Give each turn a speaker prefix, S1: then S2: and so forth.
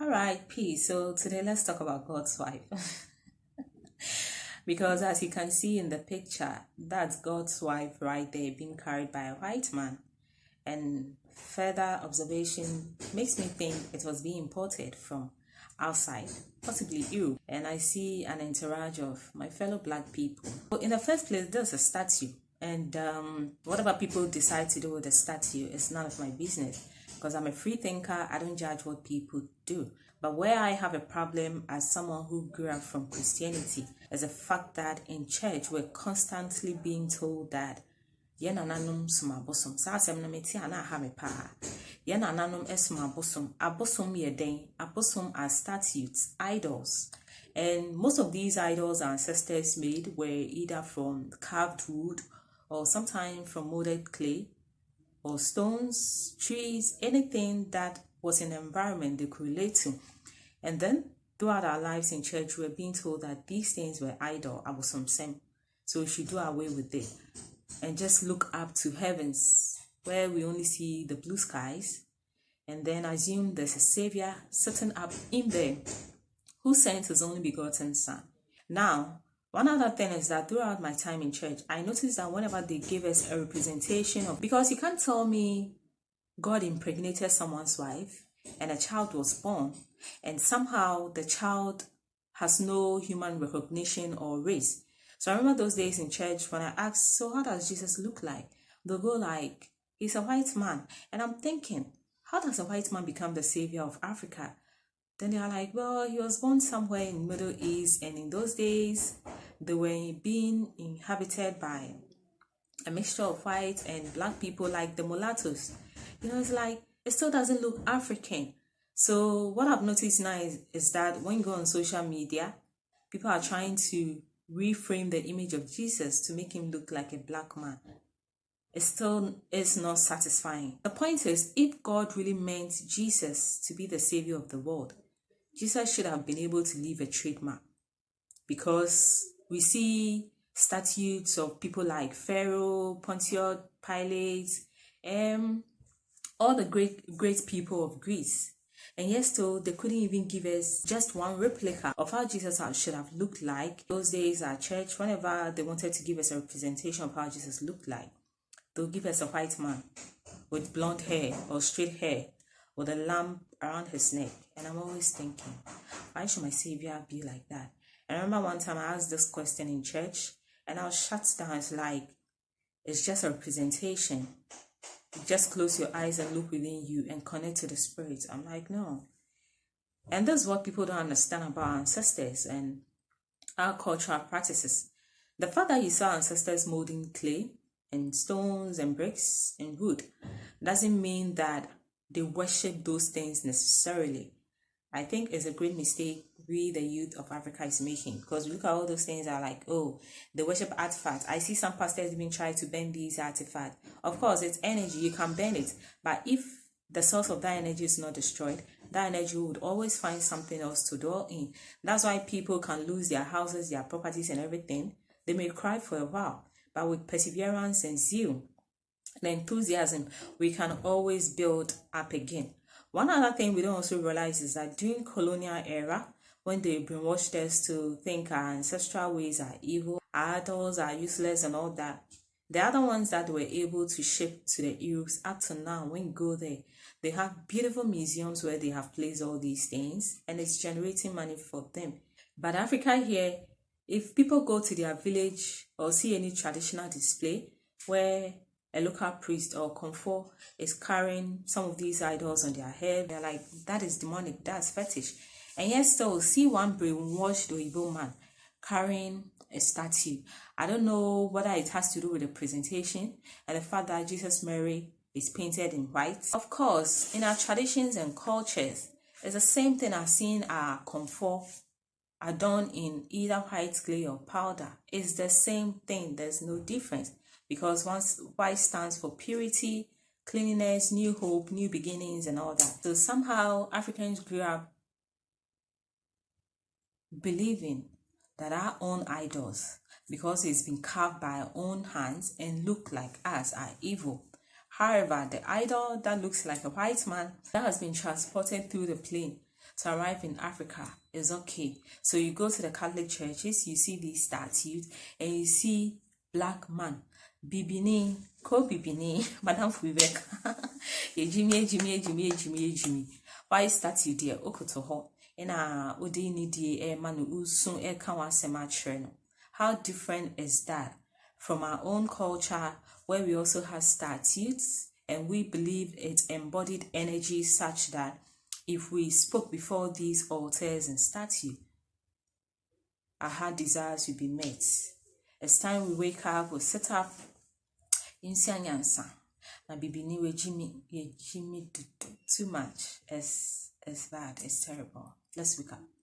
S1: All right, peace. So today let's talk about God's wife. Because as you can see in the picture, that's God's wife right there being carried by a white man. And further observation makes me think it was being imported from outside, possibly Europe. And I see an entourage of my fellow black people. But in the first place, there's a statue. And whatever people decide to do with the statue is none of my business. Because I'm a free thinker, I don't judge what people do. But where I have a problem as someone who grew up from Christianity is the fact that in church we're constantly being told that yenananum suma bosom. Sa asem na meti ana ha me pa. Yenananum esuma bosom. Abosom yeden. Abosom are statues, idols. And most of these idols our ancestors made were either from carved wood or sometimes from molded clay or stones, trees, anything that was in the environment they could relate to. And then throughout our lives in church, we were being told that these things were idol, abosomsem. So we should do away with it and just look up to heavens where we only see the blue skies and then assume there's a savior sitting up in there who sent his only begotten son. Now, one other thing is that throughout my time in church, I noticed that whenever they give us a representation of, because you can't tell me God impregnated someone's wife and a child was born and somehow the child has no human recognition or race. So I remember those days in church when I asked, so how does Jesus look like? They'll go like, he's a white man. And I'm thinking, how does a white man become the savior of Africa? Then they are like, well, he was born somewhere in the Middle East, and in those days, they were being inhabited by a mixture of white and black people like the mulattoes. You know, it's like, it still doesn't look African. So what I've noticed now is that when you go on social media, people are trying to reframe the image of Jesus to make him look like a black man. It still is not satisfying. The point is, if God really meant Jesus to be the savior of the world, Jesus should have been able to leave a trademark, because we see statues of people like Pharaoh, Pontius Pilate, all the great people of Greece. And yet still, they couldn't even give us just one replica of how Jesus should have looked like. Those days at church, whenever they wanted to give us a representation of how Jesus looked like, they'll give us a white man with blonde hair or straight hair with a lamp around his neck. And I'm always thinking, why should my savior be like that? And I remember one time I asked this question in church and I was shut down. It's like, it's just a representation. Just close your eyes and look within you and connect to the spirit. I'm like, no. And this is what people don't understand about our ancestors and our cultural practices. The fact that you saw ancestors molding clay and stones and bricks and wood doesn't mean that they worship those things necessarily. I think it's a great mistake we, the youth of Africa, is making, because we look at all those things are like, oh, they worship artifacts. I see some pastors even try to bend these artifacts. Of course, it's energy, you can bend it, but if the source of that energy is not destroyed, that energy would always find something else to dwell in. That's why people can lose their houses, their properties and everything. They may cry for a while, but with perseverance and zeal and enthusiasm, we can always build up again. One other thing we don't also realize is that during colonial era, when they brainwashed us to think our ancestral ways are evil, our idols are useless and all that, the other ones that were able to ship to the Europe up to now, when you go there, they have beautiful museums where they have placed all these things and it's generating money for them. But Africa here, if people go to their village or see any traditional display where a local priest or comfort is carrying some of these idols on their head, they're like, that is demonic, that's fetish. And yet still see one brainwashed Oyibo man carrying a statue. I don't know whether it has to do with the presentation and the fact that Jesus Mary is painted in white. Of course, in our traditions and cultures, it's the same thing as seeing our comfort adorned in either white clay or powder. It's the same thing, there's no difference, because white stands for purity, cleanliness, new hope, new beginnings and all that. So somehow Africans grew up believing that our own idols, because it's been carved by our own hands and look like us, are evil. However, the idol that looks like a white man that has been transported through the plane to arrive in Africa is okay. So you go to the Catholic churches, you see these statues, and you see black man, Bibini, Obibini, Madam Fuibek, Ejimi. Why statue dear Okotoho, and Udini de Manu soon Kawa Semachreno. How different is that from our own culture, where we also have statues and we believe it embodied energy such that if we spoke before these altars and statues, our heart desires will be met. It's time we wake up, we'll set up in Sianyansa. Na Bibini we Jimmy too much. It's bad, it's terrible. Let's wake up.